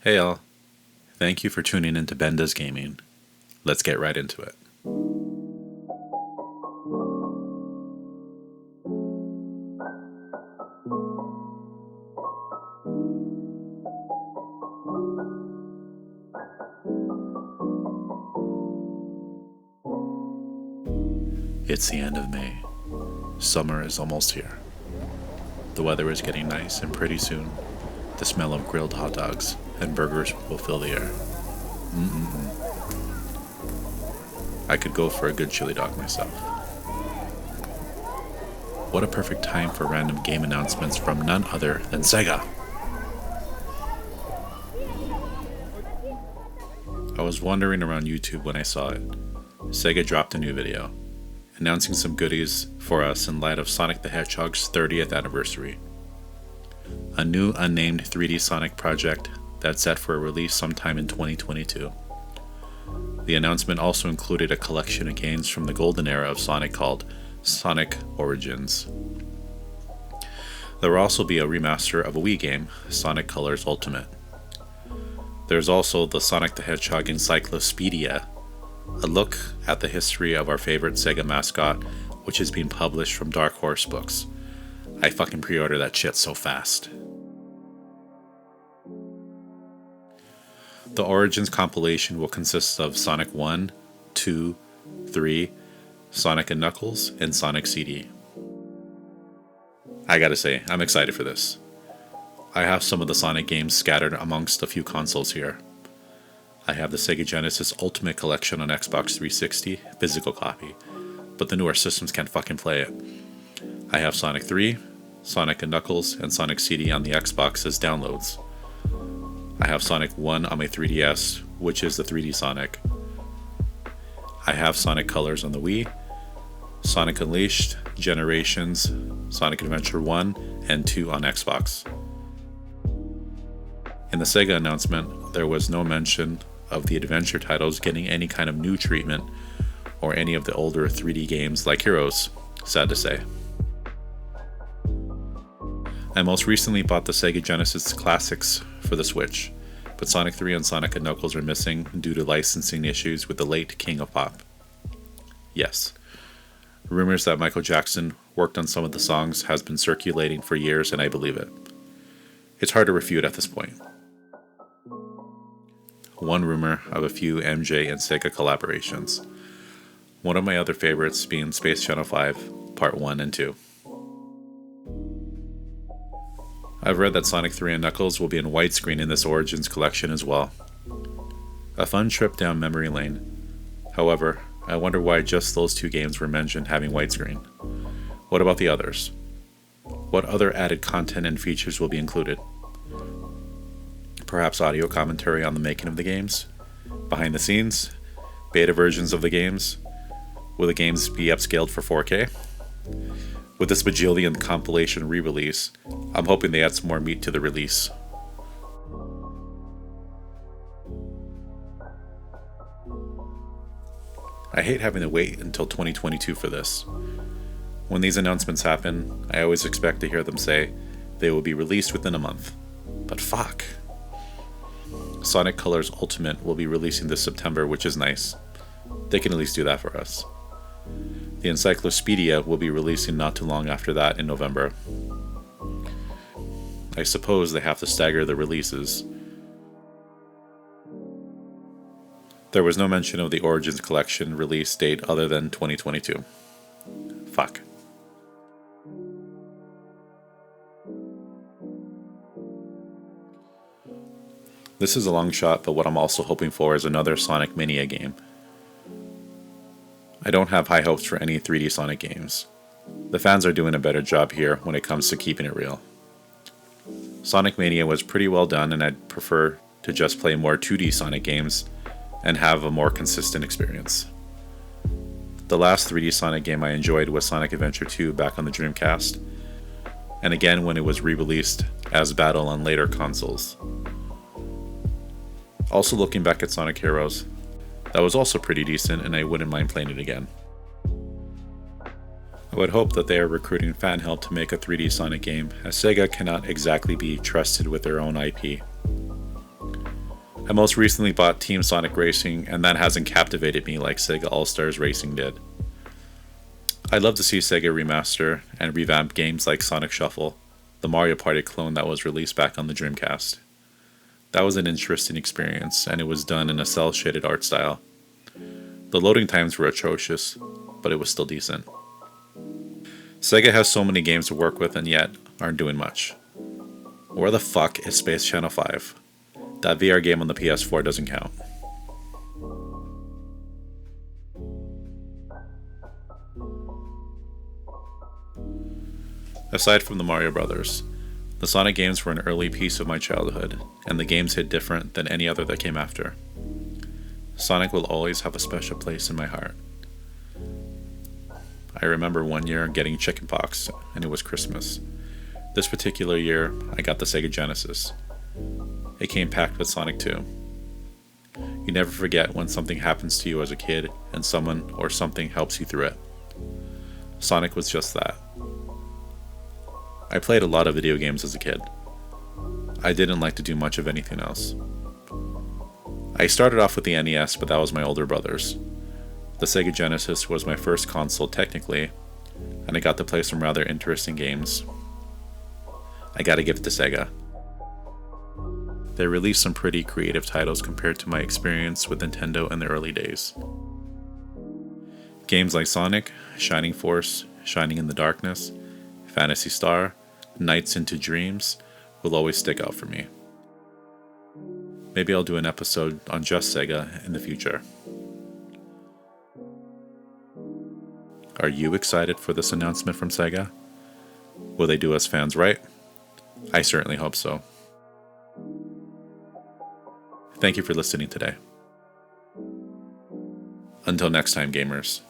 Hey all, thank you for tuning in to Benda's Gaming. Let's get right into it. It's the end of May. Summer is almost here. The weather is getting nice, and pretty soon, the smell of grilled hot dogs and burgers will fill the air. I could go for a good chili dog myself. What a perfect time for random game announcements from none other than Sega! I was wandering around YouTube when I saw it. Sega dropped a new video, announcing some goodies for us in light of Sonic the Hedgehog's 30th anniversary. A new unnamed 3D Sonic project that's set for a release sometime in 2022. The announcement also included a collection of games from the golden era of Sonic called Sonic Origins. There will also be a remaster of a Wii game, Sonic Colors Ultimate. There's also the Sonic the Hedgehog Encyclopedia, a look at the history of our favorite Sega mascot, which is being published from Dark Horse Books. I fucking pre-ordered that shit so fast. The Origins compilation will consist of Sonic 1, 2, 3, Sonic and Knuckles, and Sonic CD. I gotta say, I'm excited for this. I have some of the Sonic games scattered amongst a few consoles here. I have the Sega Genesis Ultimate Collection on Xbox 360, physical copy, but the newer systems can't fucking play it. I have Sonic 3, Sonic and Knuckles, and Sonic CD on the Xbox as downloads. I have Sonic 1 on my 3DS, which is the 3D Sonic. I have Sonic Colors on the Wii, Sonic Unleashed, Generations, Sonic Adventure 1 and 2 on Xbox. In the Sega announcement, there was no mention of the adventure titles getting any kind of new treatment or any of the older 3D games like Heroes, sad to say. I most recently bought the Sega Genesis Classics for the Switch, but Sonic 3 and Sonic and Knuckles are missing due to licensing issues with the late King of Pop. Yes, rumors that Michael Jackson worked on some of the songs has been circulating for years, and I believe it. It's hard to refute at this point. One rumor of a few MJ and Sega collaborations. One of my other favorites being Space Channel 5, Part 1 and 2. I've read that Sonic 3 and Knuckles will be in widescreen in this Origins collection as well. A fun trip down memory lane. However, I wonder why just those two games were mentioned having widescreen. What about the others? What other added content and features will be included? Perhaps audio commentary on the making of the games? Behind the scenes? Beta versions of the games? Will the games be upscaled for 4K? With this bajillion compilation re-release, I'm hoping they add some more meat to the release. I hate having to wait until 2022 for this. When these announcements happen, I always expect to hear them say they will be released within a month. But fuck. Sonic Colors Ultimate will be releasing this September, which is nice. They can at least do that for us. The Encyclopedia will be releasing not too long after that in November. I suppose they have to stagger the releases. There was no mention of the Origins Collection release date other than 2022. Fuck. This is a long shot, but what I'm also hoping for is another Sonic Mania game. I don't have high hopes for any 3D Sonic games. The fans are doing a better job here when it comes to keeping it real. Sonic Mania was pretty well done, and I'd prefer to just play more 2D Sonic games and have a more consistent experience. The last 3D Sonic game I enjoyed was Sonic Adventure 2 back on the Dreamcast, and again when it was re-released as Battle on later consoles. Also looking back at Sonic Heroes, that was also pretty decent, and I wouldn't mind playing it again. I would hope that they are recruiting fan help to make a 3D Sonic game, as Sega cannot exactly be trusted with their own IP. I most recently bought Team Sonic Racing, and that hasn't captivated me like Sega All-Stars Racing did. I'd love to see Sega remaster and revamp games like Sonic Shuffle, the Mario Party clone that was released back on the Dreamcast. That was an interesting experience, and it was done in a cel-shaded art style. The loading times were atrocious, but it was still decent. Sega has so many games to work with and yet aren't doing much. Where the fuck is Space Channel 5? That VR game on the PS4 doesn't count. Aside from the Mario Brothers, the Sonic games were an early piece of my childhood, and the games hit different than any other that came after. Sonic will always have a special place in my heart. I remember one year getting chickenpox, and it was Christmas. This particular year, I got the Sega Genesis. It came packed with Sonic 2. You never forget when something happens to you as a kid and someone or something helps you through it. Sonic was just that. I played a lot of video games as a kid. I didn't like to do much of anything else. I started off with the NES, but that was my older brother's. The Sega Genesis was my first console technically, and I got to play some rather interesting games. I gotta give it to Sega. They released some pretty creative titles compared to my experience with Nintendo in the early days. Games like Sonic, Shining Force, Shining in the Darkness, Phantasy Star, Nights into Dreams will always stick out for me. Maybe I'll do an episode on just Sega in the future. Are you excited for this announcement from Sega? Will they do us fans right? I certainly hope so. Thank you for listening today. Until next time, gamers.